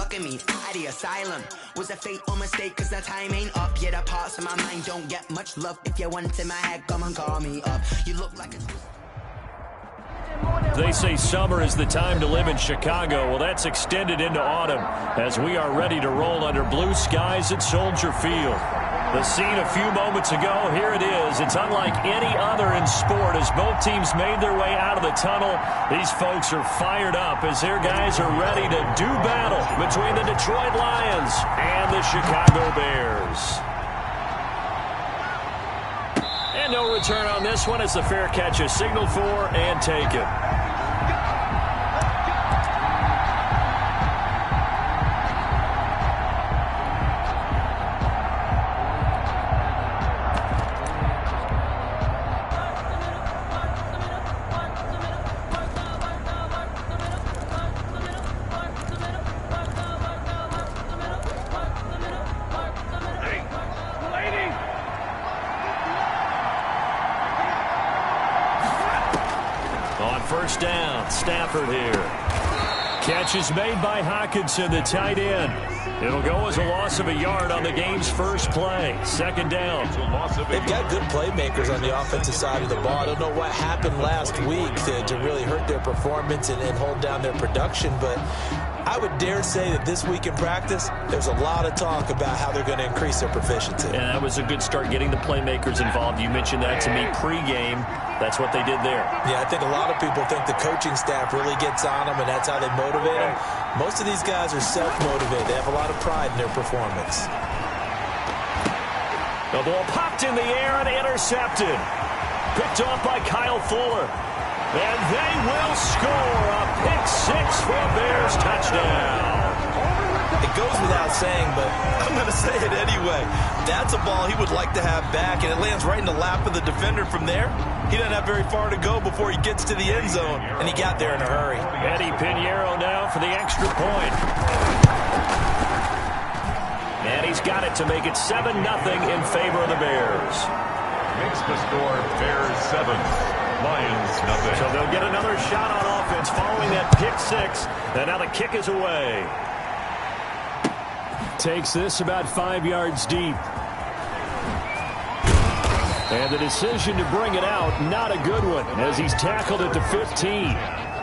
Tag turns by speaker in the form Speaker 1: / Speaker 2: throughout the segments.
Speaker 1: look at me, out the asylum. Was a fate or mistake, cause the time ain't up. Yeah, the parts of my mind don't get much love. If you want in my head, come and call me up. You look like a...
Speaker 2: They say summer is the time to live in Chicago. Well, that's extended into autumn as we are ready to roll under blue skies at Soldier Field. The scene a few moments ago, here it is. It's unlike any other in sport as both teams made their way out of the tunnel. These folks are fired up as their guys are ready to do battle between the Detroit Lions and the Chicago Bears. And no return on this one as the fair catch is signaled for and taken. First down, Stafford here. Catch is made by Hockenson, the tight end. It'll go as a loss of a yard on the game's first play. Second down.
Speaker 3: They've got good playmakers on the offensive side of the ball. I don't know what happened last week to really hurt their performance and hold down their production, but I would dare say that this week in practice, there's a lot of talk about how they're going to increase their proficiency.
Speaker 2: And that was a good start getting the playmakers involved. You mentioned that to me pregame. That's what they did there.
Speaker 3: Yeah, I think a lot of people think the coaching staff really gets on them, and that's how they motivate them. Most of these guys are self-motivated. They have a lot of pride in their performance.
Speaker 2: The ball popped in the air and intercepted. Picked off by Kyle Fuller. And they will score a pick six for a Bears touchdown.
Speaker 3: It goes without saying, but I'm going to say it anyway. That's a ball he would like to have back, and it lands right in the lap of the defender from there. He doesn't have very far to go before he gets to the end zone, and he got there in a hurry.
Speaker 2: Eddie Pinheiro now for the extra point. And he's got it to make it 7-0 in favor of the Bears.
Speaker 4: Makes the score Bears 7, Lions nothing.
Speaker 2: So they'll get another shot on offense following that pick six. And now the kick is away. Takes this about 5 yards deep. And the decision to bring it out, not a good one, as he's tackled at the 15.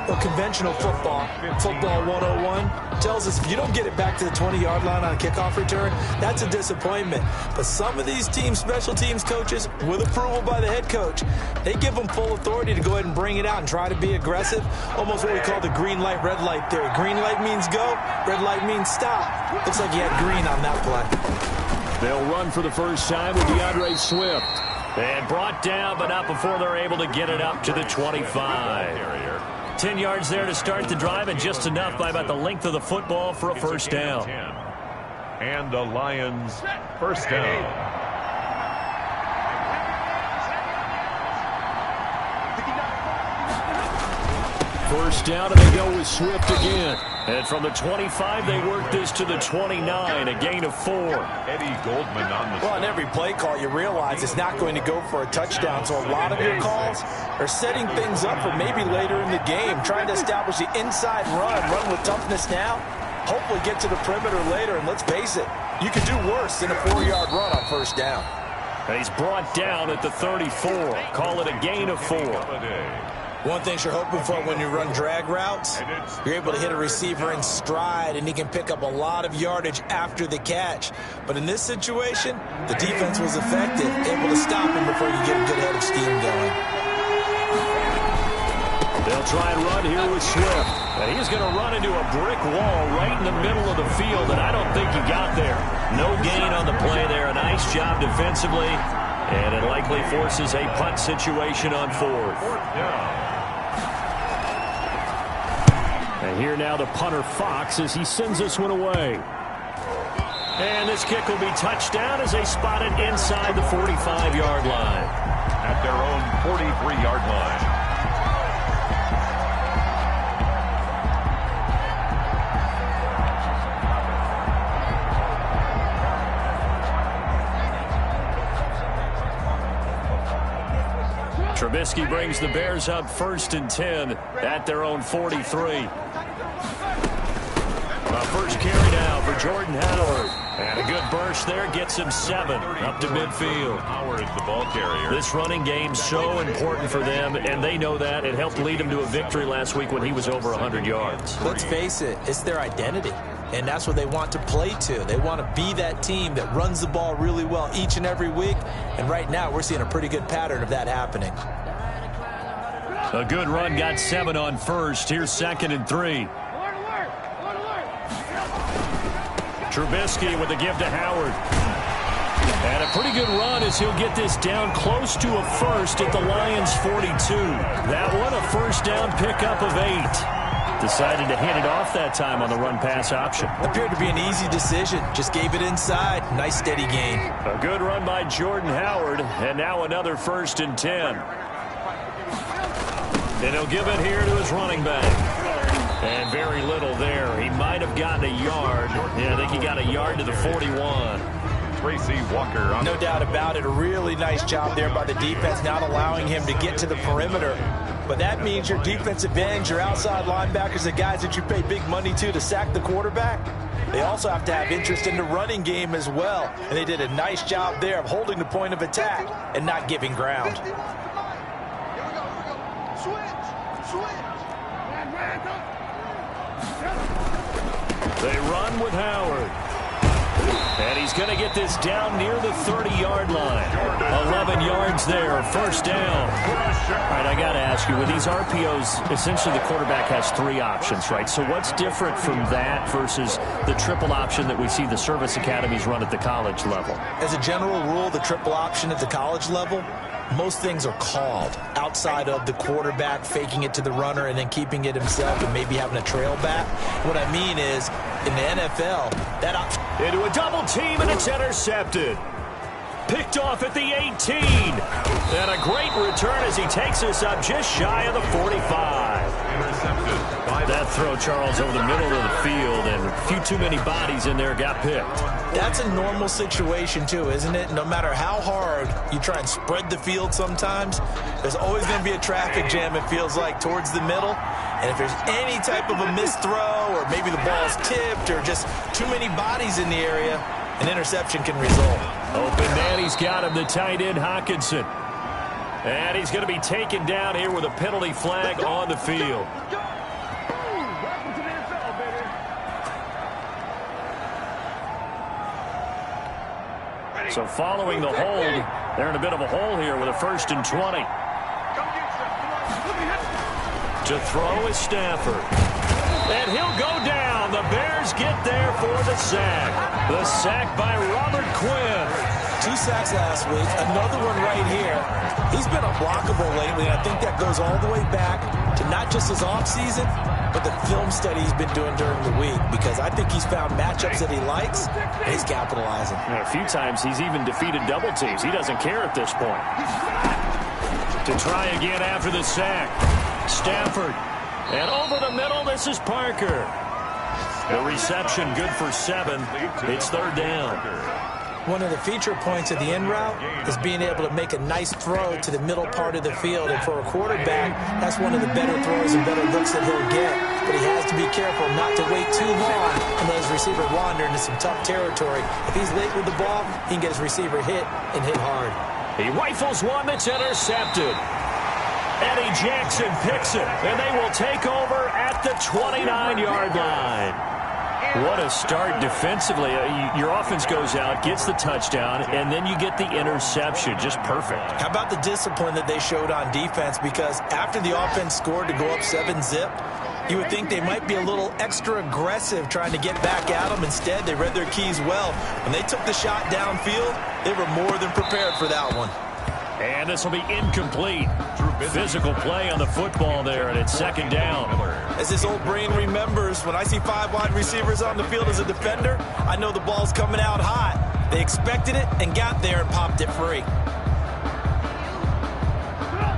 Speaker 3: Well, conventional football 101, tells us if you don't get it back to the 20-yard line on a kickoff return, that's a disappointment. But some of these special teams coaches, with approval by the head coach, they give them full authority to go ahead and bring it out and try to be aggressive. Almost what we call the green light, red light theory. Green light means go, red light means stop. Looks like he had green on that play.
Speaker 2: They'll run for the first time with DeAndre Swift. And brought down, but not before they're able to get it up to the 25. 10 yards there to start the drive, and just enough by about the length of the football for a first down.
Speaker 4: And the Lions first down.
Speaker 2: First down, and they go with Swift again. And from the 25, they work this to the 29, a gain of 4.
Speaker 4: Eddie Goldman on the...
Speaker 3: Well, on every play call, you realize it's not going to go for a touchdown, so a lot of your calls are setting things up for maybe later in the game, trying to establish the inside run with toughness now, hopefully get to the perimeter later, and let's face it, you could do worse than a 4-yard run on first down.
Speaker 2: And he's brought down at the 34. Call it a gain of 4.
Speaker 3: One thing you're hoping for when you run drag routes, you're able to hit a receiver in stride, and he can pick up a lot of yardage after the catch. But in this situation, the defense was effective, able to stop him before you get a good head of steam going.
Speaker 2: They'll try and run here with Swift. And he's going to run into a brick wall right in the middle of the field, and I don't think he got there. No gain on the play there. A nice job defensively, and it likely forces a punt situation on fourth. And here now the punter Fox as he sends this one away. And this kick will be touchdown as they spot it inside the 45-yard line.
Speaker 4: At their own 43-yard line.
Speaker 2: Trubisky brings the Bears up 1st and 10 at their own 43. First carry Jordan Howard. And a good burst there gets him 7 up to midfield.
Speaker 4: Howard, the ball carrier.
Speaker 2: This running game so important for them, and they know that. It helped lead them to a victory last week when he was over 100 yards.
Speaker 3: Let's face it, it's their identity. And that's what they want to play to. They want to be that team that runs the ball really well each and every week. And right now, we're seeing a pretty good pattern of that happening.
Speaker 2: A good run got 7 on first. Here's 2nd and 3. Trubisky with the give to Howard. And a pretty good run as he'll get this down close to a first at the Lions' 42. That one a first down pickup of 8. Decided to hand it off that time on the run-pass option.
Speaker 3: Appeared to be an easy decision. Just gave it inside. Nice steady gain.
Speaker 2: A good run by Jordan Howard. And now another 1st and 10. And he'll give it here to his running back. And very little there. He might have gotten a yard. Yeah, I think he got a yard to the 41.
Speaker 4: Tracy Walker.
Speaker 3: No doubt about it. A really nice job there by the defense, not allowing him to get to the perimeter. But that means your defensive ends, your outside linebackers, the guys that you pay big money to sack the quarterback, they also have to have interest in the running game as well. And they did a nice job there of holding the point of attack and not giving ground.
Speaker 2: They run with Howard. And he's going to get this down near the 30-yard line. 11 yards there, first down. All right, I got to ask you, with these RPOs, essentially the quarterback has 3 options, right? So what's different from that versus the triple option that we see the service academies run at the college level?
Speaker 3: As a general rule, the triple option at the college level, most things are called outside of the quarterback faking it to the runner and then keeping it himself and maybe having a trail back. What I mean is, in the NFL, that option...
Speaker 2: Into a double team, and it's intercepted. Picked off at the 18. And a great return as he takes us up just shy of the 45.
Speaker 4: Intercepted.
Speaker 2: That throw, Charles, over the middle of the field, and a few too many bodies in there got picked.
Speaker 3: That's a normal situation, too, isn't it? No matter how hard you try and spread the field sometimes, there's always going to be a traffic jam, it feels like, towards the middle. And if there's any type of a missed throw or maybe the ball's tipped or just too many bodies in the area, an interception can result.
Speaker 2: Open man, he's got him, the tight end, Hockenson. And he's going to be taken down here with a penalty flag on the field. So following the hold, they're in a bit of a hole here with a 1st and 20. To throw is Stafford. And he'll go down. The Bears get there for the sack. The sack by Robert Quinn.
Speaker 3: 2 sacks last week, another one right here. He's been unblockable lately, and I think that goes all the way back to not just his offseason, but the film study he's been doing during the week, because I think he's found matchups that he likes, and he's capitalizing.
Speaker 2: A few times he's even defeated double teams. He doesn't care at this point. To try again after the sack. Stafford. And over the middle, this is Parker. The reception good for 7. It's 3rd down.
Speaker 3: One of the feature points of the end route is being able to make a nice throw to the middle part of the field. And for a quarterback, that's one of the better throws and better looks that he'll get. But he has to be careful not to wait too long and let his receiver wander into some tough territory. If he's late with the ball, he can get his receiver hit and hit hard.
Speaker 2: He rifles one that's intercepted. Eddie Jackson picks it, and they will take over at the 29-yard line. What a start defensively. Your offense goes out, gets the touchdown, and then you get the interception. Just perfect.
Speaker 3: How about the discipline that they showed on defense? Because after the offense scored to go up 7-zip, you would think they might be a little extra aggressive trying to get back at them. Instead, they read their keys well. When they took the shot downfield, they were more than prepared for that one.
Speaker 2: And this will be incomplete. Physical play on the football there, and it's 2nd down.
Speaker 3: As his old brain remembers, when I see 5 wide receivers on the field as a defender, I know the ball's coming out hot. They expected it and got there and popped it free.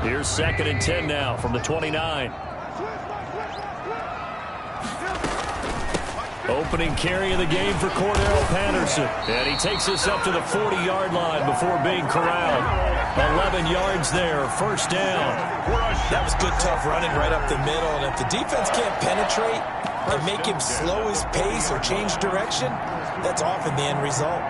Speaker 2: Here's 2nd and 10 now from the 29. Opening carry of the game for Cordell Patterson. And he takes us up to the 40-yard line before being corralled. 11 yards there, 1st down.
Speaker 3: That was good, tough running right up the middle. And if the defense can't penetrate, and make him slow his pace or change direction, that's often the end result.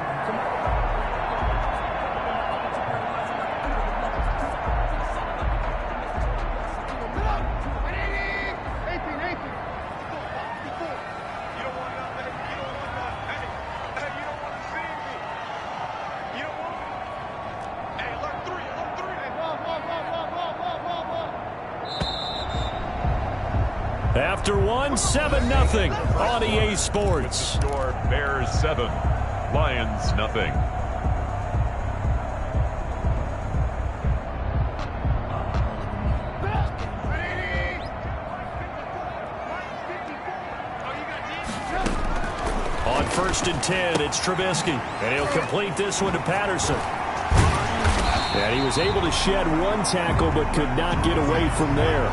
Speaker 2: After one, 7-0 on EA Sports.
Speaker 4: Score Bears 7, Lions nothing.
Speaker 2: On 1st and 10, it's Trubisky, and he'll complete this one to Patterson. And he was able to shed one tackle but could not get away from there.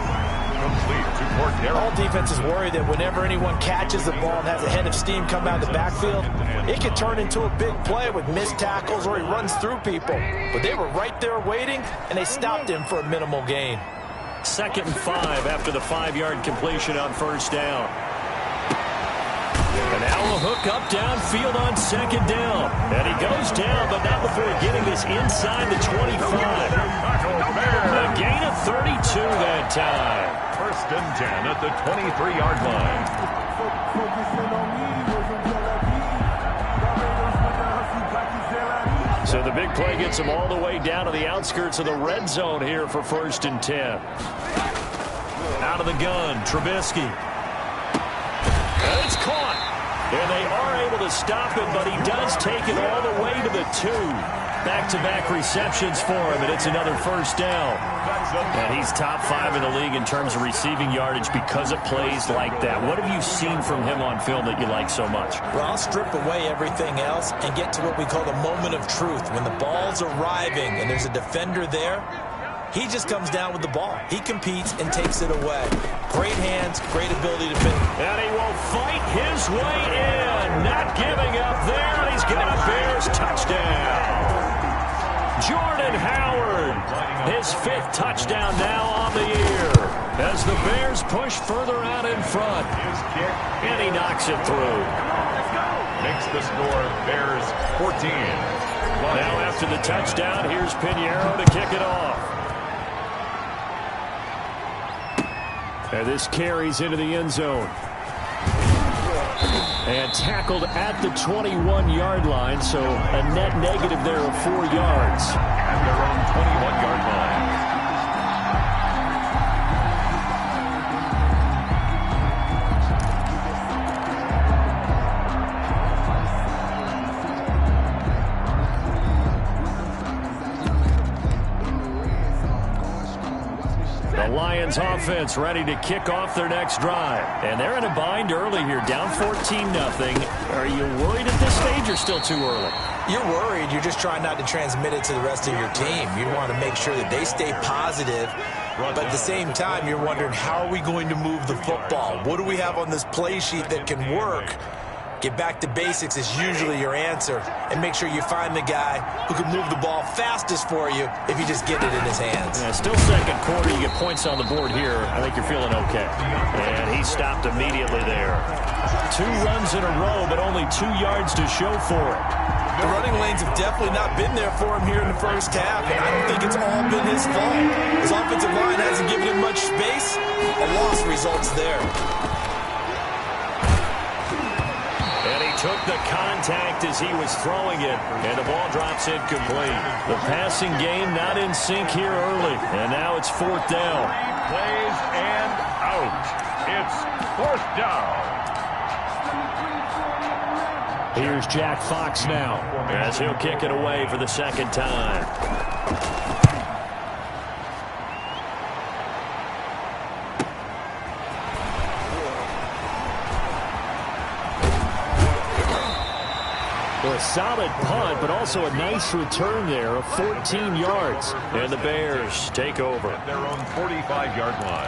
Speaker 3: All defenses worry that whenever anyone catches the ball and has a head of steam come out of the backfield, it can turn into a big play with missed tackles or he runs through people. But they were right there waiting, and they stopped him for a minimal gain.
Speaker 2: 2nd and 5 after the 5-yard completion on 1st down. And now a hook up downfield on 2nd down. And he goes down, but not before getting this inside the 25. A gain of 32 that time.
Speaker 4: 1st and 10 at the 23-yard line.
Speaker 2: So the big play gets him all the way down to the outskirts of the red zone here for 1st and 10. Out of the gun, Trubisky. And it's caught. And they are able to stop him, but he does take it all the way to the 2. Back-to-back receptions for him, and it's another 1st down. And he's top 5 in the league in terms of receiving yardage because of plays like that. What have you seen from him on film that you like so much?
Speaker 3: Well, I'll strip away everything else and get to what we call the moment of truth. When the ball's arriving and there's a defender there, he just comes down with the ball. He competes and takes it away. Great hands, great ability to finish.
Speaker 2: And he will fight his way in. Not giving up there. He's got a Bears touchdown. Jordan Howard, his 5th touchdown now on the year. As the Bears push further out in front. And he knocks it through.
Speaker 4: Makes the score Bears 14.
Speaker 2: Now after the touchdown, here's Pinheiro to kick it off. And this carries into the end zone. And tackled at the 21-yard line, so a net negative there of 4 yards.
Speaker 4: At their own 21-yard line.
Speaker 2: The Lions offense ready to kick off their next drive. And they're in a bind early here, down 14-0. Are you worried at this stage or still too early?
Speaker 3: You're worried. You're just trying not to transmit it to the rest of your team. You want to make sure that they stay positive. But at the same time, you're wondering, how are we going to move the football? What do we have on this play sheet that can work? Get back to basics is usually your answer. And make sure you find the guy who can move the ball fastest for you if you just get it in his hands.
Speaker 2: Yeah, still 2nd quarter. You get points on the board here. I think you're feeling okay. And he stopped immediately there. 2 runs in a row, but only 2 yards to show for it.
Speaker 3: The running lanes have definitely not been there for him here in the 1st half, and I don't think it's all been his fault. His offensive line hasn't given him much space. A loss results there.
Speaker 2: Took the contact as he was throwing it, and the ball drops incomplete. The passing game not in sync here early, and now it's 4th down.
Speaker 4: Plays and out. It's 4th down.
Speaker 2: Here's Jack Fox now, as he'll kick it away for the 2nd time. A solid punt, but also a nice return there of 14 yards. And the Bears take over.
Speaker 4: At their own 45-yard line.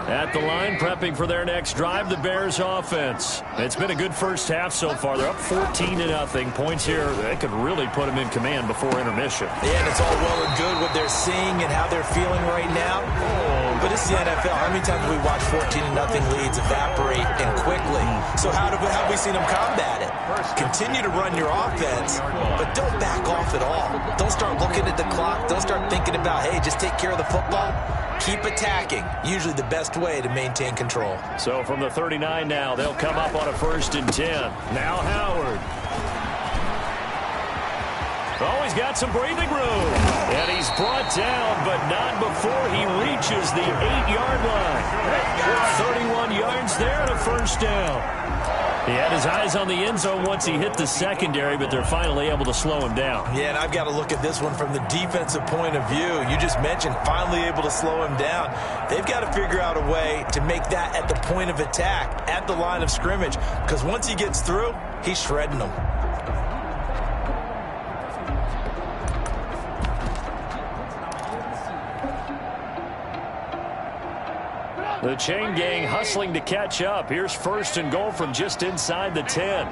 Speaker 2: At the line, prepping for their next drive, the Bears offense. It's been a good first half so far. They're up 14-0. Points here, they could really put them in command before intermission.
Speaker 3: Yeah, and it's all well and good what they're seeing and how they're feeling right now. But it's the NFL. How many times have we watched 14-0 leads evaporate and quickly? So how have we seen them combat it? Continue to run your offense, but don't back off at all. Don't start looking at the clock. Don't start thinking about, hey, just take care of the football. Keep attacking. Usually the best way to maintain control.
Speaker 2: So from the 39 now, they'll come up on a 1st and 10. Now Howard. Oh, he's got some breathing room. And he's brought down, but not before he reaches the 8-yard line. 31 yards there and a 1st down. He had his eyes on the end zone once he hit the secondary, but they're finally able to slow him down.
Speaker 3: Yeah, and I've got to look at this one from the defensive point of view. You just mentioned finally able to slow him down. They've got to figure out a way to make that at the point of attack, at the line of scrimmage, because once he gets through, he's shredding them.
Speaker 2: The chain gang hustling to catch up. Here's 1st and goal from just inside the 10.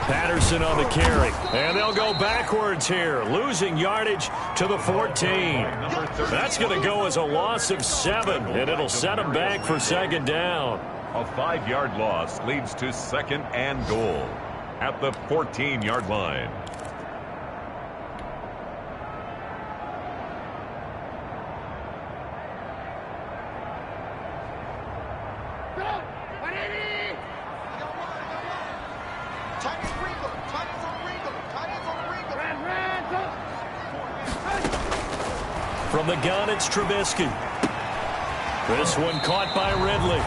Speaker 2: Patterson on the carry. And they'll go backwards here, losing yardage to the 14. That's going to go as a loss of 7, and it'll set them back for 2nd down.
Speaker 4: A 5-yard loss leads to 2nd and goal at the 14-yard line.
Speaker 2: From the gun, it's Trubisky. This one caught by Ridley.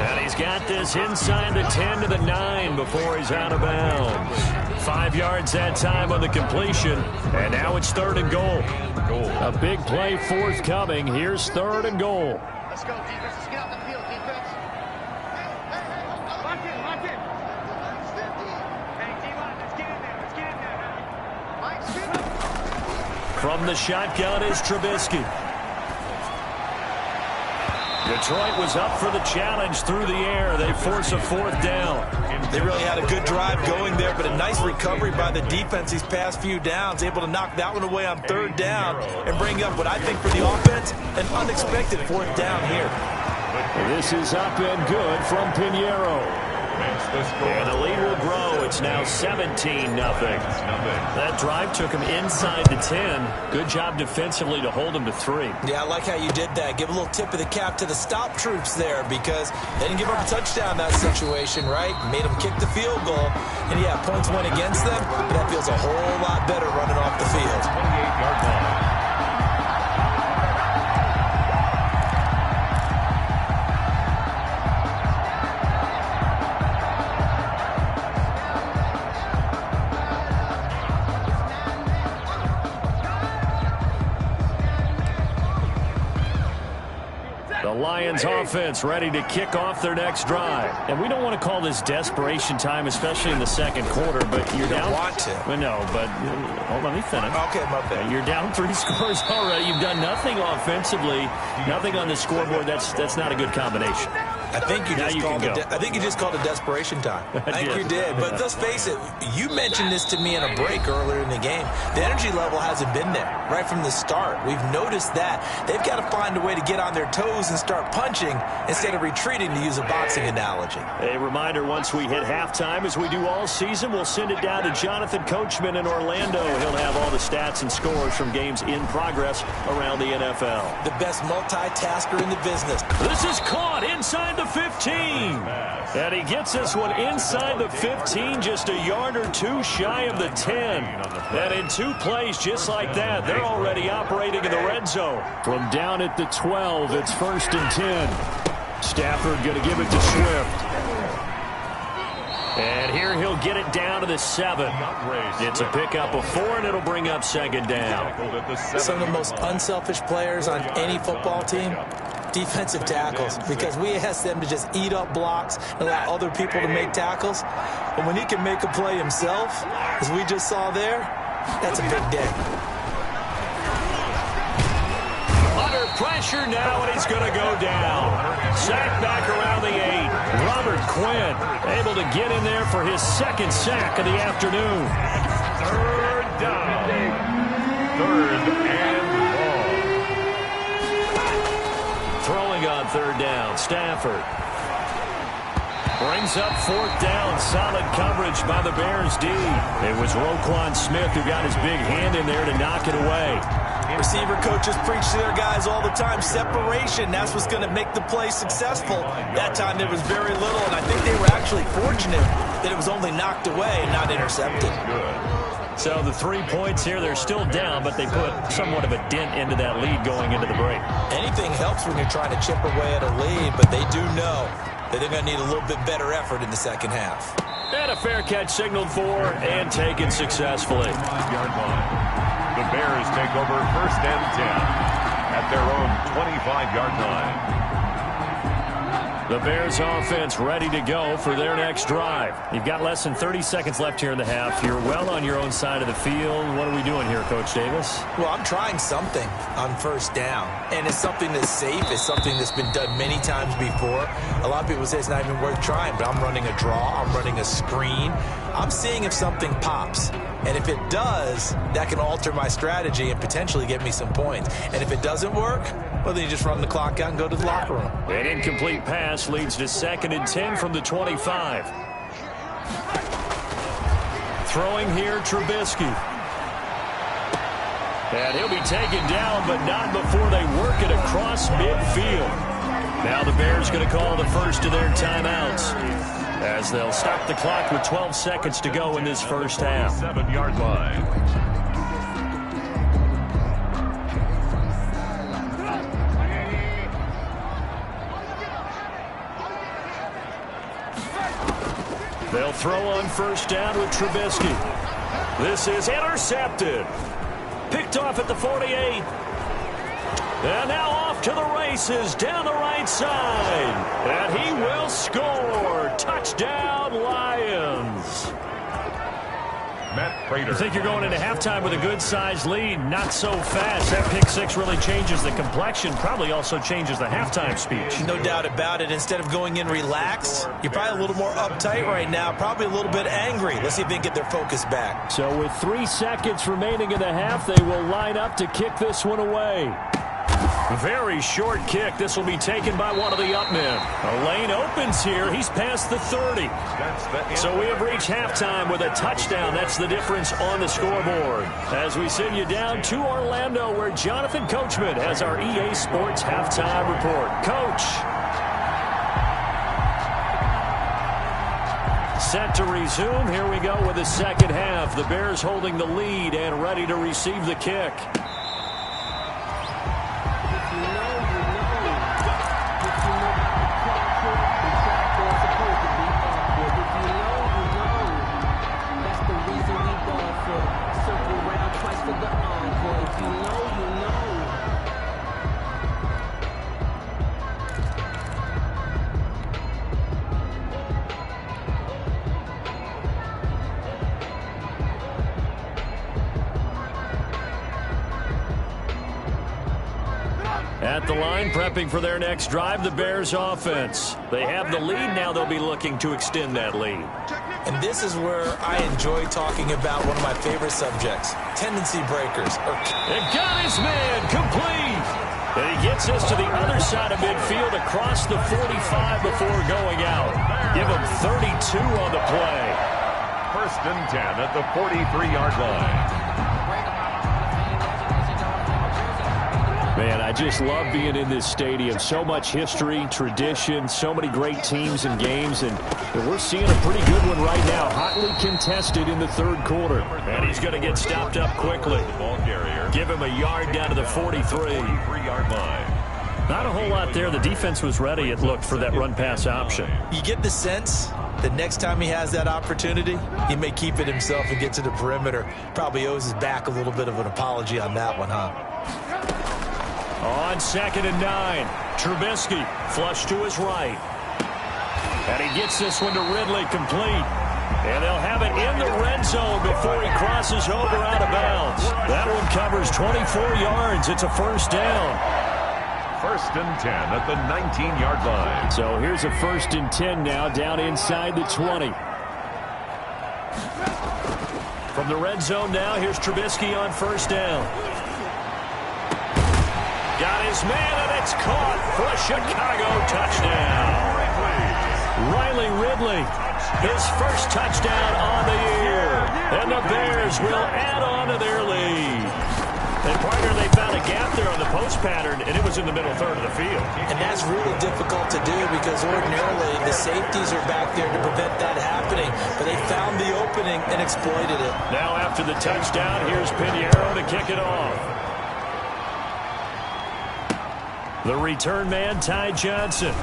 Speaker 2: And he's got this inside the 10 to the 9 before he's out of bounds. 5 yards that time on the completion. And now it's 3rd and goal. A big play forthcoming. Here's 3rd and goal.
Speaker 5: Let's go, defense. Let's get out the field, defense. Lock in, lock in. Hey, D-line, let's get in there. Let's get in there. Mike Smith.
Speaker 2: From the shotgun is Trubisky. Detroit was up for the challenge through the air. They force a 4th down.
Speaker 3: They really had a good drive going there, but a nice recovery by the defense these past few downs, able to knock that one away on 3rd down and bring up what I think for the offense, an unexpected 4th down here.
Speaker 2: This is up and good from Pinheiro. And the lead will grow. It's now 17-0. That drive took him inside the 10. Good job defensively to hold him to 3.
Speaker 3: Yeah, I like how you did that. Give a little tip of the cap to the stop troops there because they didn't give up a touchdown in that situation, right? Made them kick the field goal. And, yeah, points went against them, but that feels a whole lot better running off the field.
Speaker 4: 28-yard line.
Speaker 2: Lions offense ready to kick off their next drive. And we don't want to call this desperation time, especially in the 2nd quarter, but you're down.
Speaker 3: You want to.
Speaker 2: Well, no, but hold on, let me finish.
Speaker 3: Okay, my bad.
Speaker 2: You're down 3 scores already. You've done nothing offensively, nothing on the scoreboard. That's not a good combination.
Speaker 3: I think you just called it desperation time. I think you did. But let's face it, you mentioned this to me in a break earlier in the game. The energy level hasn't been there right from the start. We've noticed that. They've got to find a way to get on their toes and start punching instead of retreating, to use a boxing analogy.
Speaker 2: A reminder, once we hit halftime, as we do all season, we'll send it down to Jonathan Coachman in Orlando. He'll have all the stats and scores from games in progress around the NFL.
Speaker 3: The best multitasker in the business.
Speaker 2: This is caught inside the 15. And he gets this one inside the 15, just a yard or 2 shy of the 10. And in 2 plays just like that, they're already operating in the red zone. From down at the 12, it's 1st and 10. Stafford going to give it to Swift. And here he'll get it down to the 7. It's a pickup of 4, and it'll bring up 2nd down.
Speaker 3: Some of the most unselfish players on any football team, defensive tackles, because we ask them to just eat up blocks and allow other people to make tackles. But when he can make a play himself, as we just saw there, that's a big day.
Speaker 2: Under Pressure now, and he's going to go down. Sack back around the 8. Robert Quinn able to get in there for his second sack of the afternoon.
Speaker 4: Third down. Third and long.
Speaker 2: Throwing on third down, Stafford. Brings up fourth down. Solid coverage by the Bears D. It was Roquan Smith who got his big hand in there to knock it away.
Speaker 3: Receiver coaches preach to their guys all the time. Separation, that's what's going to make the play successful. That time there was very little, and I think they were actually fortunate that it was only knocked away and not intercepted.
Speaker 4: Good.
Speaker 2: So the 3 points here, they're still down, but they put somewhat of a dent into that lead going into the break.
Speaker 3: Anything helps when you're trying to chip away at a lead, but they do know that they're going to need a little bit better effort in the second half.
Speaker 2: And a fair catch signaled for and taken successfully.
Speaker 4: 5-yard line. The Bears take over first and 10 at their own 25-yard line.
Speaker 2: The Bears offense ready to go for their next drive. You've got less than 30 seconds left here in the half. You're well on your own side of the field. What are we doing here, Coach Davis?
Speaker 3: Well, I'm trying something on first down, and it's something that's safe. It's something that's been done many times before. A lot of people say it's not even worth trying, but I'm running a draw. I'm running a screen. I'm seeing if something pops. And if it does, that can alter my strategy and potentially get me some points. And if it doesn't work, well, then you just run the clock out and go to the locker room.
Speaker 2: An incomplete pass leads to 2nd and 10 from the 25. Throwing here, Trubisky. And he'll be taken down, but not before they work it across midfield. Now the Bears going to call the first of their timeouts, as they'll stop the clock with 12 seconds to go in this first half.
Speaker 4: 7-yard line.
Speaker 2: They'll throw on first down with Trubisky. This is intercepted. Picked off at the 48. And now off to the races down the right side. And he will score. Touchdown, Lions.
Speaker 4: Matt Prater.
Speaker 2: You think you're going into halftime with a good-sized lead? Not so fast. That pick six really changes the complexion. Probably also changes the halftime speech.
Speaker 3: No doubt about it. Instead of going in relaxed, you're probably a little more uptight right now. Probably a little bit angry. Let's see if they can get their focus back.
Speaker 2: So with 3 seconds remaining in the half, they will line up to kick this one away. Very short kick. This will be taken by one of the up men. A lane opens here. He's past the 30. So we have reached halftime with a touchdown. That's the difference on the scoreboard. As we send you down to Orlando, where Jonathan Coachman has our EA Sports halftime report. Coach. Set to resume. Here we go with the second half. The Bears holding the lead and ready to receive the kick. At the line, prepping for their next drive, the Bears offense. They have the lead. Now they'll be looking to extend that lead.
Speaker 3: And this is where I enjoy talking about one of my favorite subjects, tendency breakers.
Speaker 2: And got his man complete. And he gets us to the other side of midfield across the 45 before going out. Give him 32 on the play.
Speaker 4: First and 10 at the 43-yard line.
Speaker 2: Man, I just love being in this stadium. So much history, tradition, so many great teams and games, and we're seeing a pretty good one right now. Hotly contested in the third quarter. And he's going to get stopped up quickly. Give him a yard down to the 43-yard line. Not a whole lot there. The defense was ready, it looked, for that run-pass option.
Speaker 3: You get the sense that next time he has that opportunity, he may keep it himself and get to the perimeter. Probably owes his back a little bit of an apology on that one, huh?
Speaker 2: On 2nd and 9, Trubisky flush to his right. And he gets this one to Ridley complete. And they'll have it in the red zone before he crosses over out of bounds. That one covers 24 yards. It's a first down.
Speaker 4: First and 10 at the 19-yard line.
Speaker 2: So here's a first and 10 now, down inside the 20. From the red zone now, here's Trubisky on first down. Got his man, and it's caught for a Chicago touchdown. Riley Ridley, his first touchdown on the year. And the Bears will add on to their lead. And partner, they found a gap there on the post pattern, and it was in the middle third of the field.
Speaker 3: And that's really difficult to do because ordinarily the safeties are back there to prevent that happening. But they found the opening and exploited it.
Speaker 2: Now after the touchdown, here's Pinheiro to kick it off. The return man, Ty Johnson.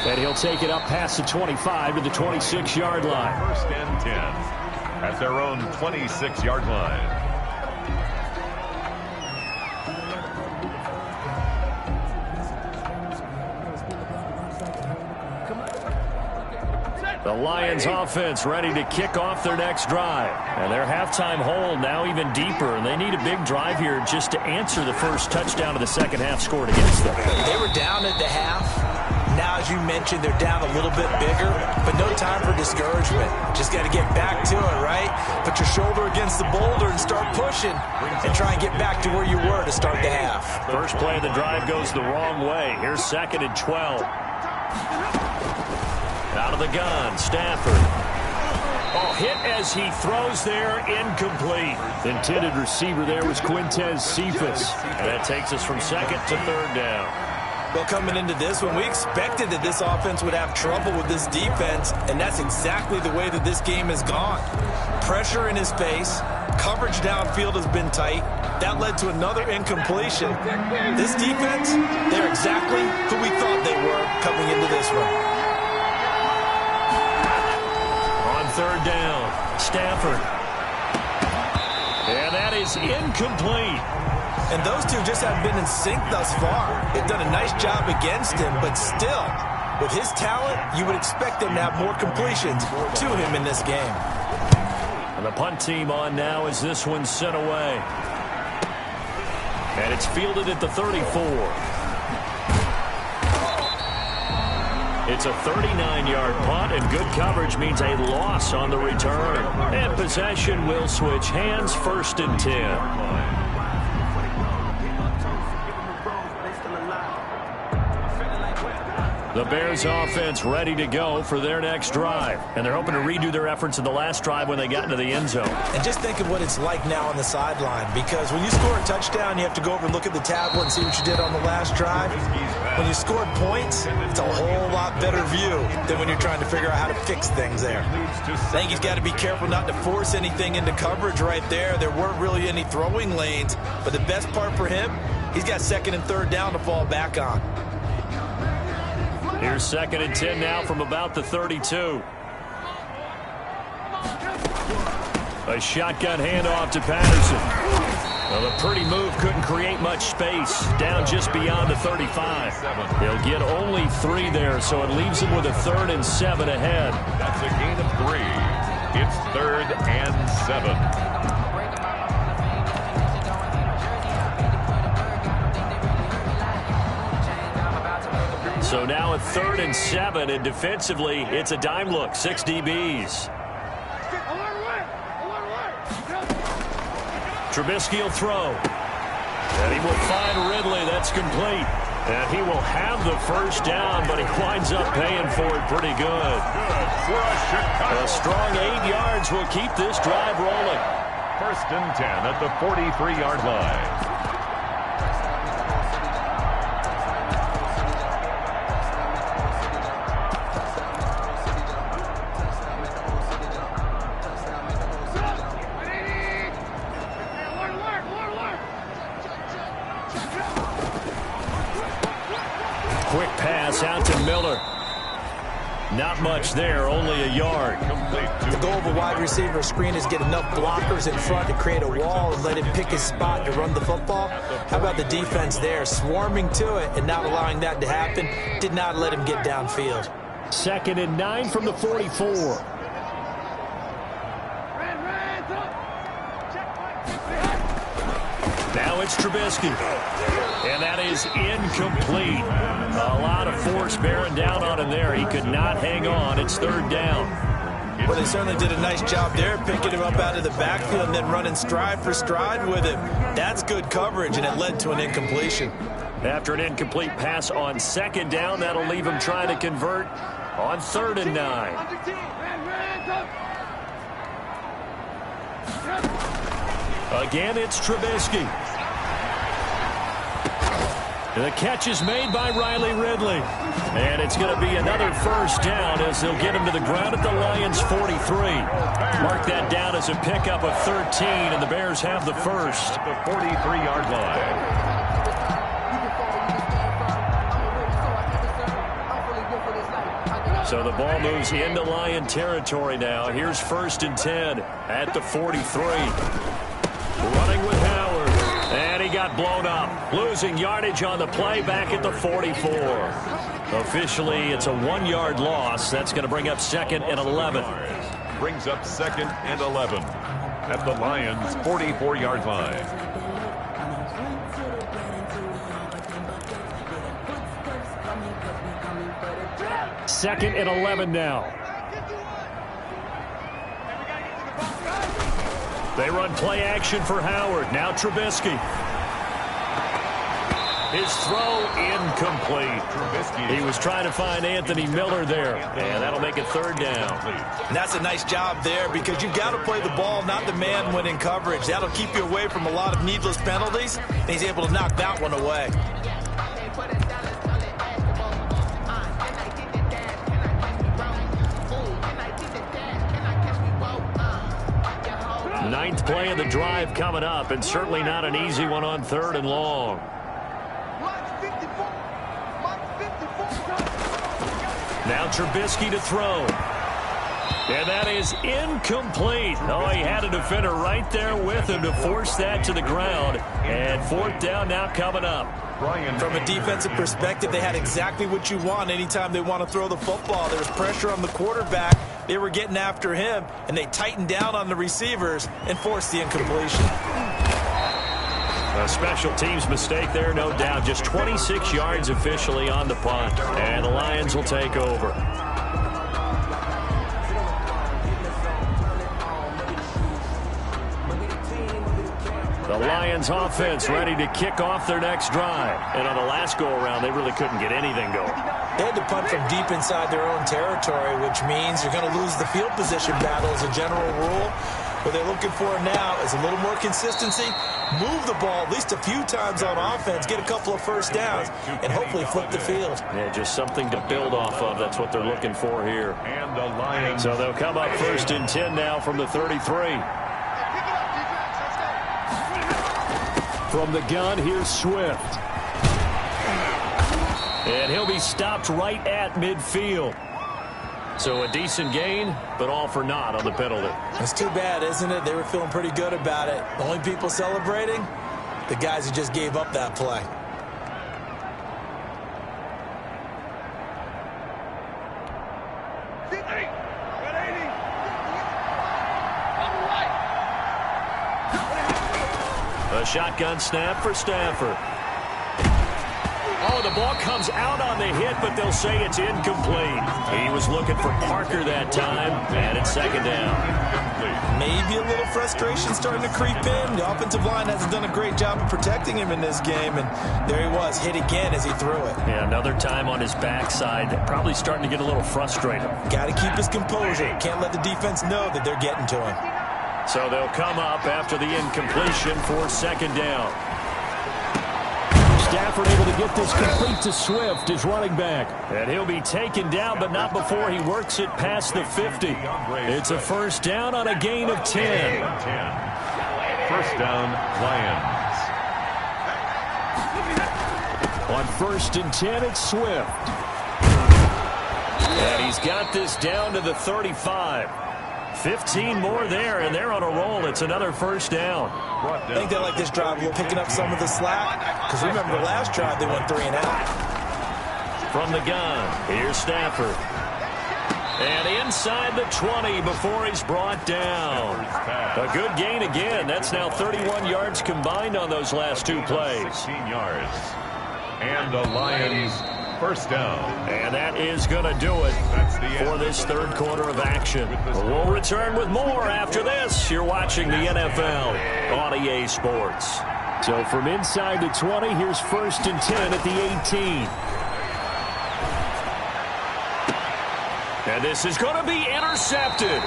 Speaker 2: And he'll take it up past the 25 to the 26-yard line.
Speaker 4: First and 10 at their own 26-yard line.
Speaker 2: The Lions offense ready to kick off their next drive. And their halftime hold now even deeper. And they need a big drive here just to answer the first touchdown of the second half scored against them.
Speaker 3: They were down at the half. Now, as you mentioned, they're down a little bit bigger, but no time for discouragement. Just got to get back to it, right? Put your shoulder against the boulder and start pushing and try and get back to where you were to start the half.
Speaker 2: First play of the drive goes the wrong way. Here's second and 12. Out of the gun, Stafford. Oh, hit as he throws there, incomplete. The intended receiver there was Quintez Cephas. And that takes us from second to third down.
Speaker 3: Well, coming into this one, we expected that this offense would have trouble with this defense, and that's exactly the way that this game has gone. Pressure in his face. Coverage downfield has been tight. That led to another incompletion. This defense, they're exactly who we thought they were coming into this one.
Speaker 2: Third down, Stafford. And that is incomplete.
Speaker 3: And those two just haven't been in sync thus far. They've done a nice job against him, but still, with his talent, you would expect them to have more completions to him in this game.
Speaker 2: And the punt team on now as this one's sent away. And it's fielded at the 34. It's a 39-yard punt, and good coverage means a loss on the return. And possession will switch hands, first and 10. The Bears offense ready to go for their next drive. And they're hoping to redo their efforts in the last drive when they got into the end zone.
Speaker 3: And just think of what it's like now on the sideline. Because when you score a touchdown, you have to go over and look at the tablet and see what you did on the last drive. When you scored points, it's a whole lot better view than when you're trying to figure out how to fix things there. I think he's got to be careful not to force anything into coverage right there. There weren't really any throwing lanes. But the best part for him, he's got second and third down to fall back on.
Speaker 2: Here's second and 10 now from about the 32. A shotgun handoff to Patterson. Well, a pretty move couldn't create much space. Down just beyond the 35. He'll get only 3 there, so it leaves him with a 3rd and 7 ahead.
Speaker 4: That's a gain of 3. It's 3rd and 7.
Speaker 2: So now a 3rd and 7, and defensively, it's a dime look, 6 DBs. Trubisky will throw. And he will find Ridley. That's complete. And he will have the first down, but he winds up paying for it pretty good. A strong 8 yards will keep this drive rolling.
Speaker 4: First and 10 at the 43-yard line.
Speaker 2: Quick pass out to Miller. Not much there, only a yard.
Speaker 3: The goal of a wide receiver screen is get enough blockers in front to create a wall and let him pick his spot to run the football. How about the defense there, swarming to it and not allowing that to happen? Did not let him get downfield.
Speaker 2: 2nd and 9 from the 44. Now it's Trubisky. And that is incomplete. A lot of force bearing down on him there. He could not hang on. It's third down.
Speaker 3: Well, they certainly did a nice job there, picking him up out of the backfield and then running stride for stride with him. That's good coverage, and it led to an incompletion.
Speaker 2: After an incomplete pass on second down, that'll leave him trying to convert on 3rd and 9. Again, it's Trubisky. The catch is made by Riley Ridley. And it's going to be another first down as they'll get him to the ground at the Lions' 43. Mark that down as a pickup of 13, and the Bears have the first.
Speaker 4: At the 43-yard line.
Speaker 2: So the ball moves into Lion territory now. Here's 1st and 10 at the 43. Running with Howard. And he got blown up. Losing yardage on the play back at the 44. Officially, it's a 1-yard loss. That's going to bring up 2nd and 11.
Speaker 4: Brings up 2nd and 11 at the Lions' 44-yard line.
Speaker 2: Second and 11 now. They run play action for Howard. Now Trubisky. His throw incomplete. He was trying to find Anthony Miller there. And that'll make it 3rd down.
Speaker 3: And that's a nice job there because you've got to play the ball, not the man when in coverage. That'll keep you away from a lot of needless penalties. And he's able to knock that one away.
Speaker 2: Ninth play of the drive coming up, and certainly not an easy one on 3rd and long. Now Trubisky to throw. And that is incomplete. Oh, he had a defender right there with him to force that to the ground. And 4th down now coming up.
Speaker 3: From a defensive perspective, they had exactly what you want anytime they want to throw the football. There was pressure on the quarterback. They were getting after him, and they tightened down on the receivers and forced the incompletion.
Speaker 2: A special teams mistake there, no doubt. Just 26 yards officially on the punt, and the Lions will take over. The Lions offense ready to kick off their next drive. And on the last go-around, they really couldn't get anything going.
Speaker 3: They had to punt from deep inside their own territory, which means you're going to lose the field position battle as a general rule. What they're looking for now is a little more consistency, move the ball at least a few times on offense, get a couple of first downs, and hopefully flip the field.
Speaker 2: Yeah, just something to build off of. That's what they're looking for here.
Speaker 4: And the Lions.
Speaker 2: So they'll come up 1st and 10 now from the 33. From the gun, here's Swift. And he'll be stopped right at midfield. So a decent gain, but all for naught on the penalty.
Speaker 3: It's too bad, isn't it? They were feeling pretty good about it. The only people celebrating, the guys who just gave up that play.
Speaker 2: A shotgun snap for Stafford. Oh, the ball comes out on the hit, but they'll say it's incomplete. He was looking for Parker that time, and it's 2nd down.
Speaker 3: Maybe a little frustration starting to creep in. The offensive line hasn't done a great job of protecting him in this game, and there he was, hit again as he threw it.
Speaker 2: Yeah, another time on his backside. Probably starting to get a little frustrated.
Speaker 3: Got to keep his composure. Can't let the defense know that they're getting to him.
Speaker 2: So they'll come up after the incompletion for 2nd down. Stafford able to get this complete to Swift, his running back. And he'll be taken down, but not before he works it past the 50. It's a first down on a gain of 10.
Speaker 4: First down, Lions.
Speaker 2: On 1st and 10, it's Swift. And he's got this down to the 35. 15 more there, and they're on a roll. It's another first down.
Speaker 3: I think they like this drive. We're picking up some of the slack. Because remember, the last drive, they went 3 and out.
Speaker 2: From the gun, here's Stafford. And inside the 20 before he's brought down. A good gain again. That's now 31 yards combined on those last two plays.
Speaker 4: 16 yards. And the Lions first down.
Speaker 2: And that is going to do it for this third quarter of action. We'll return with more after this. You're watching the NFL on EA Sports. So from inside the 20, here's 1st and 10 at the 18. And this is going to be intercepted.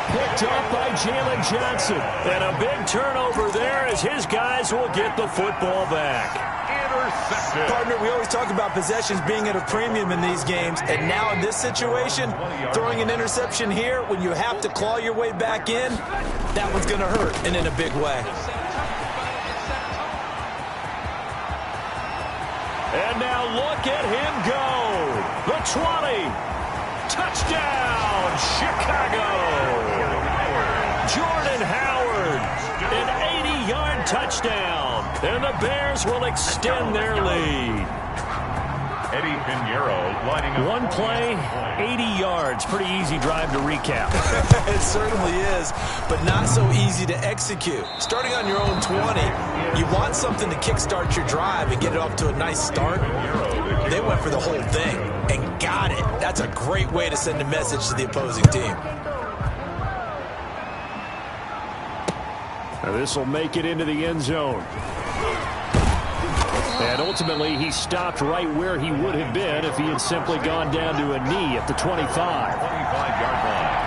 Speaker 2: Picked up by Jalen Johnson. And a big turnover there as his guys will get the football back.
Speaker 4: Intercepted.
Speaker 3: Partner, we always talk about possessions being at a premium in these games. And now in this situation, throwing an interception here when you have to claw your way back in, that one's going to hurt, and in a big way.
Speaker 2: And now look at him go. The 20. Touchdown, Chicago. Jordan Howard, an 80-yard touchdown. And the Bears will extend their lead.
Speaker 4: Eddie Pinheiro lining up.
Speaker 2: One play, 80 yards. Pretty easy drive to recap.
Speaker 3: It certainly is, but not so easy to execute. Starting on your own 20, you want something to kickstart your drive and get it off to a nice start. They went for the whole thing and got it. That's a great way to send a message to the opposing team.
Speaker 2: Now this will make it into the end zone. And ultimately, he stopped right where he would have been if he had simply gone down to a knee at the 25.
Speaker 4: 25-yard line.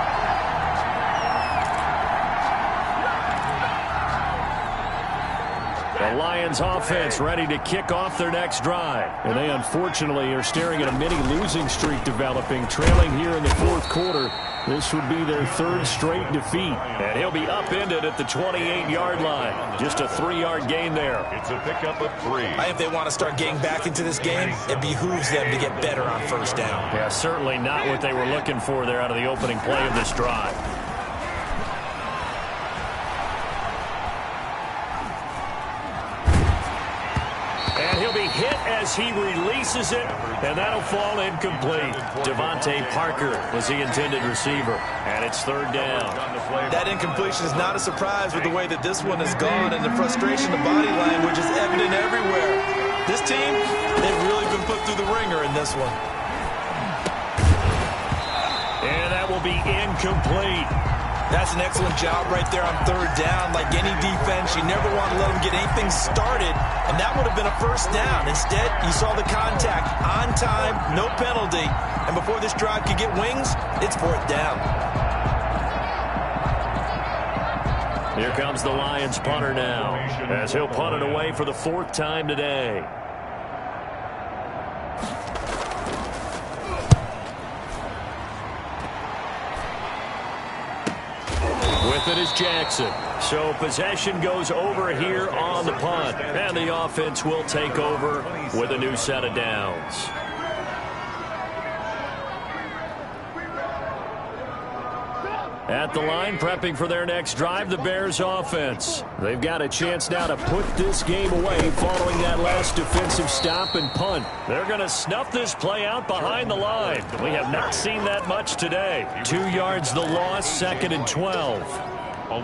Speaker 2: The Lions offense ready to kick off their next drive. And they unfortunately are staring at a mini losing streak developing, trailing here in the fourth quarter. This would be their third straight defeat. And he'll be upended at the 28-yard line. Just a 3-yard gain there.
Speaker 4: It's a pickup of 3.
Speaker 3: If they want to start getting back into this game, it behooves them to get better on first down.
Speaker 2: Yeah, certainly not what they were looking for there out of the opening play of this drive. And he'll be hit as he releases it, and that'll fall incomplete. Devontae Parker was the intended receiver, and it's third down.
Speaker 3: That incompletion is not a surprise with the way that this one has gone, and the frustration of body language is evident everywhere. This team, they've really been put through the ringer in this one.
Speaker 2: And that will be incomplete.
Speaker 3: That's an excellent job right there on third down. Like any defense, you never want to let them get anything started, and that would have been a first down. Instead, you saw the contact on time, no penalty, and before this drive could get wings, it's fourth down.
Speaker 2: Here comes the Lions punter now, as he'll punt it away for the 4th time today. With it is Jackson. So possession goes over here on the punt. And the offense will take over with a new set of downs. At the line, prepping for their next drive, the Bears offense. They've got a chance now to put this game away following that last defensive stop and punt. They're going to snuff this play out behind the line. We have not seen that much today. 2 yards the loss, 2nd and 12.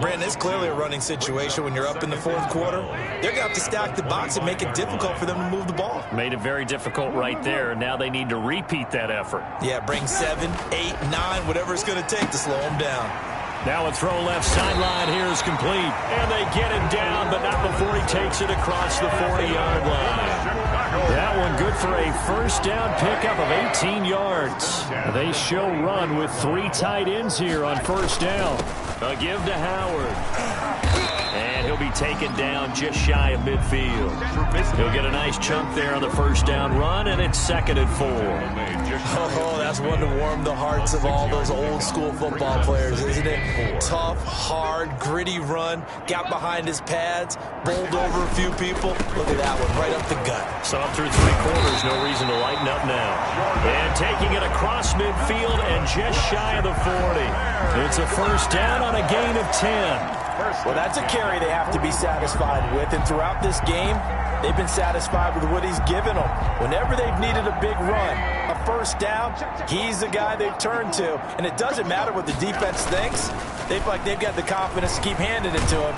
Speaker 3: Brandon, it's clearly a running situation when you're up in the fourth quarter. They're going to have to stack the box and make it difficult for them to move the ball.
Speaker 2: Made it very difficult right there. Now they need to repeat that effort.
Speaker 3: Yeah, bring 7, 8, 9, whatever it's going to take to slow them down.
Speaker 2: Now a throw left sideline here is complete. And they get him down, but not before he takes it across the 40-yard line. That one good for a first down pickup of 18 yards. They show run with 3 tight ends here on first down. A give to Howard. And he'll be taken down just shy of midfield. He'll get a nice chunk there on the first down run, and it's 2nd and 4.
Speaker 3: Oh, that's one to warm the hearts of all those old school football players, isn't it? Tough, hard, gritty run. Got behind his pads, bowled over a few people. Look at that one, right up the gut.
Speaker 2: Saw through 3 quarters, no reason to lighten up now. And taking it across midfield and just shy of the 40. It's a first down on a gain of 10.
Speaker 3: Well, that's a carry they have to be satisfied with. And throughout this game, they've been satisfied with what he's given them. Whenever they've needed a big run, a first down, he's the guy they've turned to. And it doesn't matter what the defense thinks. They've got the confidence to keep handing it to him.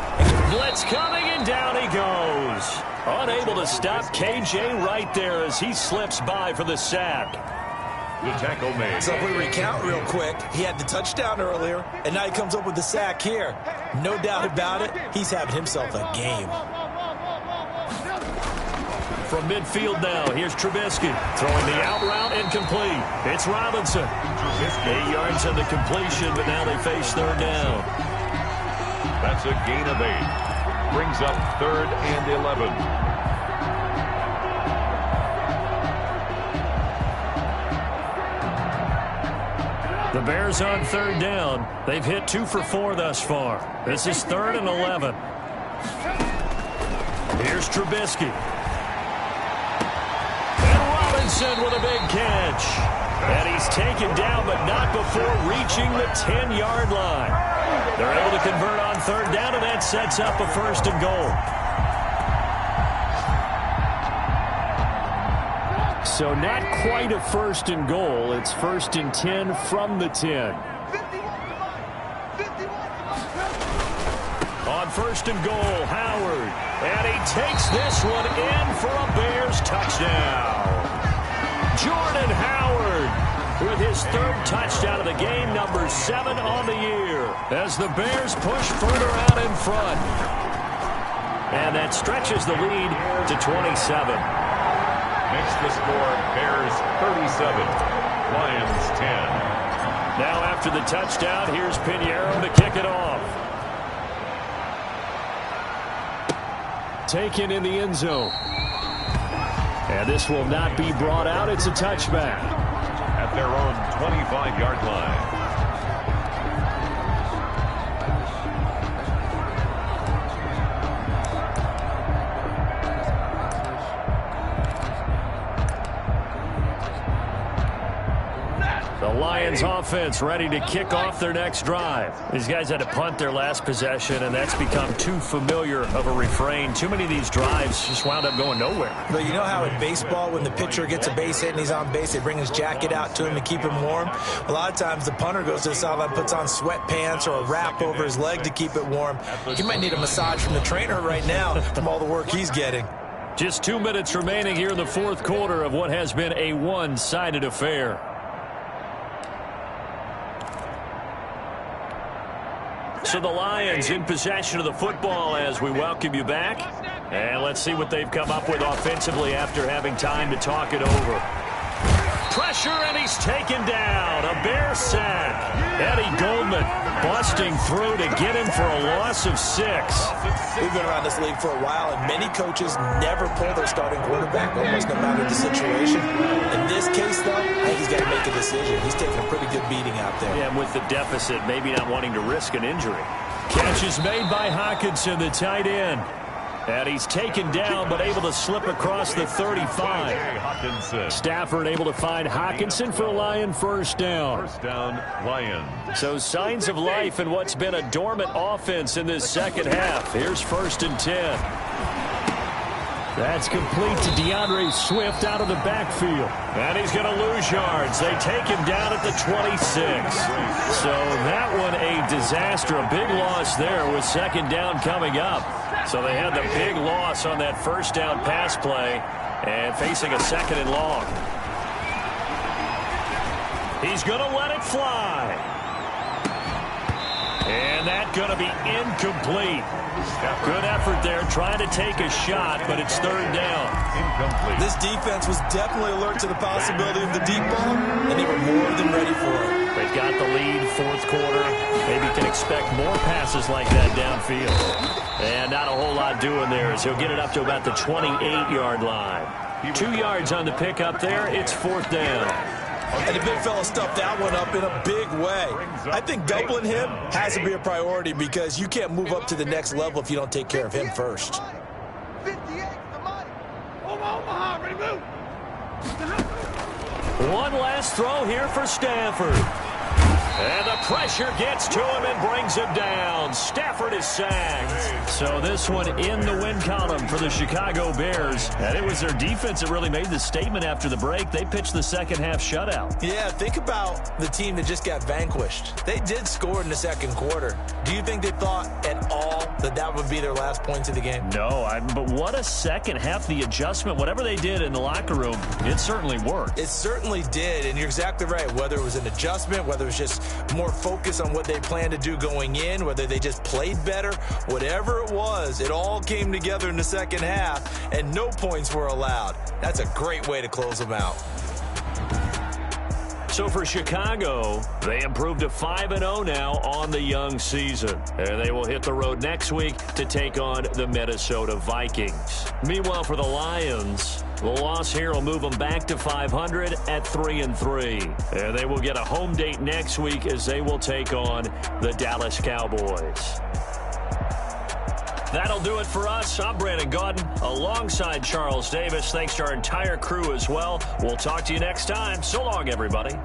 Speaker 2: Blitz coming, and down he goes. Unable to stop KJ right there as he slips by for the sack.
Speaker 4: The tackle made.
Speaker 3: So if we recount real quick, he had the touchdown earlier, and now he comes up with the sack here. No doubt about it, he's having himself a game.
Speaker 2: From midfield now, here's Trubisky. Throwing the out route, incomplete. It's Robinson. 8 yards on the completion, but now they face third down.
Speaker 4: That's a gain of 8. Brings up 3rd and 11.
Speaker 2: The Bears on third down. They've hit 2 for 4 thus far. This is 3rd and 11. Here's Trubisky. And Robinson with a big catch. And he's taken down, but not before reaching the 10-yard line. They're able to convert on third down, and that sets up a 1st and goal. So not quite a 1st and goal. It's 1st and 10 from the 10. On 1st and goal, Howard. And he takes this one in for a Bears touchdown. Jordan Howard with his 3rd touchdown of the game, number 7 on the year, as the Bears push further out in front. And that stretches the lead to 27.
Speaker 4: Makes the score Bears 37, Lions 10.
Speaker 2: Now after the touchdown, here's Pinheiro to kick it off. Taken in the end zone. And this will not be brought out. It's a touchback.
Speaker 4: At their own 25-yard line.
Speaker 2: The Lions offense ready to kick off their next drive. These guys had to punt their last possession, and that's become too familiar of a refrain. Too many of these drives just wound up going nowhere.
Speaker 3: But you know how in baseball, when the pitcher gets a base hit and he's on base, they bring his jacket out to him to keep him warm? A lot of times the punter goes to the sideline, puts on sweatpants or a wrap over his leg to keep it warm. He might need a massage from the trainer right now from all the work he's getting.
Speaker 2: Just 2 minutes remaining here in the 4th quarter of what has been a one-sided affair. So the Lions in possession of the football as we welcome you back. And let's see what they've come up with offensively after having time to talk it over. Pressure, and he's taken down. A Bear sack. Eddie Goldman busting through to get him for a loss of 6.
Speaker 3: We've been around this league for a while, and many coaches never pull their starting quarterback, almost no matter the situation. In this case, though, I think he's got to make a decision. He's taking a pretty good beating out there.
Speaker 2: Yeah, and with the deficit, maybe not wanting to risk an injury. Catch is made by Hockenson, the tight end. And he's taken down, but able to slip across the 35. Stafford able to find Hockenson for a Lion 1st down.
Speaker 4: 1st down, Lions.
Speaker 2: So signs of life in what's been a dormant offense in this 2nd half. Here's 1st and 10. That's complete to DeAndre Swift out of the backfield. And he's going to lose yards. They take him down at the 26. So that one a disaster. A big loss there with 2nd down coming up. So they had the big loss on that 1st down pass play and facing a 2nd and long. He's going to let it fly. And that's going to be incomplete. Good effort there trying to take a shot, but it's 3rd down.
Speaker 4: Incomplete.
Speaker 3: This defense was definitely alert to the possibility of the deep ball, and they were more than ready for it.
Speaker 2: They've got the lead, 4th quarter. Maybe can expect more passes like that downfield. And not a whole lot doing there as he'll get it up to about the 28-yard line. 2 yards on the pickup there. It's 4th down.
Speaker 3: And the big fella stuffed that one up in a big way. I think doubling him has to be a priority because you can't move up to the next level if you don't take care of him first.
Speaker 5: 58, the money. Omaha, ready to move.
Speaker 2: One last throw here for Stafford. And the pressure gets to him and brings him down. Stafford is sacked. So this one in the win column for the Chicago Bears. And it was their defense that really made the statement after the break. They pitched the second half shutout.
Speaker 3: Yeah, think about the team that just got vanquished. They did score in the second quarter. Do you think they thought at all that that would be their last points of the game?
Speaker 2: No, but what a second half. The adjustment, whatever they did in the locker room, it certainly worked.
Speaker 3: It certainly did, and you're exactly right. Whether it was an adjustment, whether it was just more focus on what they planned to do going in, whether they just played better, whatever it was, it all came together in the second half, and no points were allowed. That's a great way to close them out.
Speaker 2: So for Chicago, they improved to 5-0 now on the young season. And they will hit the road next week to take on the Minnesota Vikings. Meanwhile, for the Lions, the loss here will move them back to 500 at 3-3. And they will get a home date next week as they will take on the Dallas Cowboys. That'll do it for us. I'm Brandon Gaudin alongside Charles Davis. Thanks to our entire crew as well. We'll talk to you next time. So long, everybody.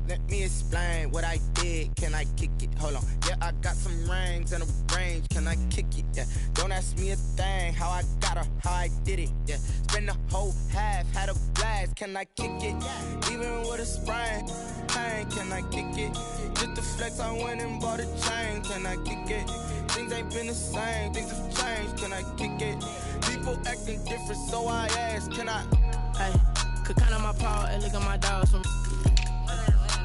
Speaker 1: Let me explain what I did. Can I kick it? Hold on. Yeah, I got some rings and a range. Can I kick it? Yeah. Don't ask me a thing. How I got her, how I did it. Yeah. Spend the whole half, had a blast. Can I kick it? Even with a sprain, pain. Can I kick it? Just the flex, I went and bought a chain. Can I kick it? Things ain't been the same. Things have changed. Can I kick it? People acting different, so I ask. Can I?
Speaker 6: Hey, could count on my power and look at my dogs from.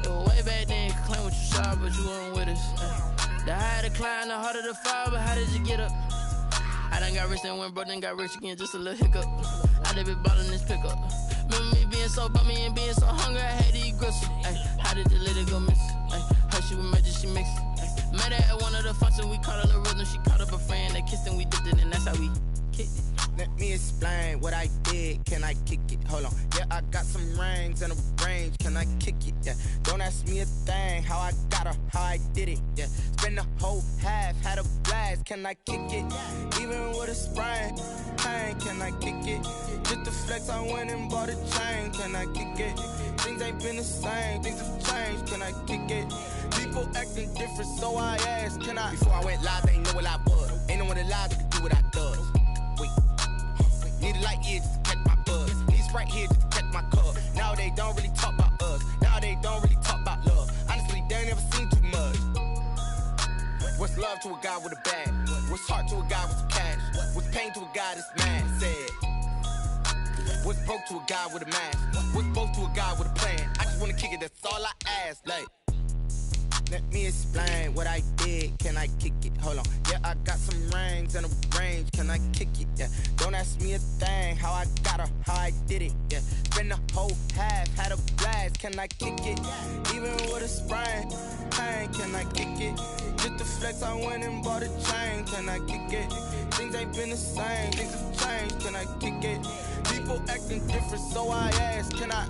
Speaker 6: Way back then, you could claim what you saw, but you weren't with us. The higher the climb, the harder the fall, but how did you get up? I done got rich and went broke, then got rich again, just a little hiccup. I done been ballin' this pickup. Remember me being so bummy and being so hungry, I had to eat gristle. How did you let it go miss? Her she was magic, she mixed. Met her at one of the functions, we caught her the rhythm, she caught up a friend, they kissed and we dipped it, and that's how we kicked it.
Speaker 1: Let me explain what I did. Can I kick it? Hold on. Yeah, I got some rings and a range. Can I kick it? Yeah. Don't ask me a thing. How I got her, how I did it. Yeah. Spend the whole half, had a blast. Can I kick it? Even with a sprain, pain. Can I kick it? Just the flex, I went and bought a chain. Can I kick it? Things ain't been the same. Things have changed. Can I kick it? People acting different, so I asked. Can I? Before I went live, they ain't know what I was. Ain't no one alive that could do what I does. Wait. Need a light year just to catch my buzz. Need Sprite here just to catch my cup. Now they don't really talk about us. Now they don't really talk about love. Honestly, they ain't never seen too much. What's love to a guy with a bag? What's heart to a guy with some cash? What's pain to a guy that's mad? Said. What's broke to a guy with a mask? What's both to a guy with a plan? I just wanna kick it, that's all I ask. Like, let me explain what I did. Can I kick it? Hold on. Yeah, I got some rings and a range. Can I kick it? Yeah. Don't ask me a thing. How I got her, how I did it. Yeah. Spend the whole half, had a blast. Can I kick it? Even with a sprain, pain. Can I kick it? Just the flex, I went and bought a chain. Can I kick it? Things ain't been the same. Things have changed. Can I kick it? People acting different, so I ask. Can I?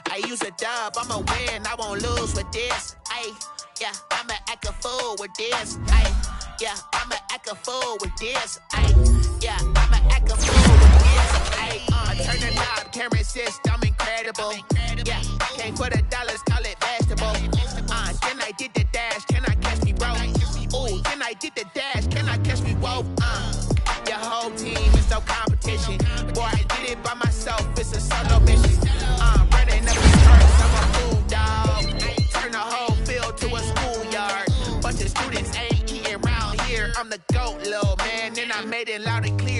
Speaker 7: I use a dub, I'ma win, I won't lose with this. Yeah, I'ma act a fool with this. Yeah, I'ma act a fool with this. Yeah, I'ma act a fool with this. Turn the knob, camera assist, I'm incredible. Yeah, came for the dollars, call it vegetable. Then I did the dash, can I catch me, bro? Ooh, then I did the dash, can I catch me, whoa? Your whole team is no competition. Boy, I did it by myself, it's a solo mission. Running up the charts, I'm a fool, dog. Turn the whole field to a schoolyard. Bunch of students ain't eating round here. I'm the GOAT, little man, and I made it loud and clear.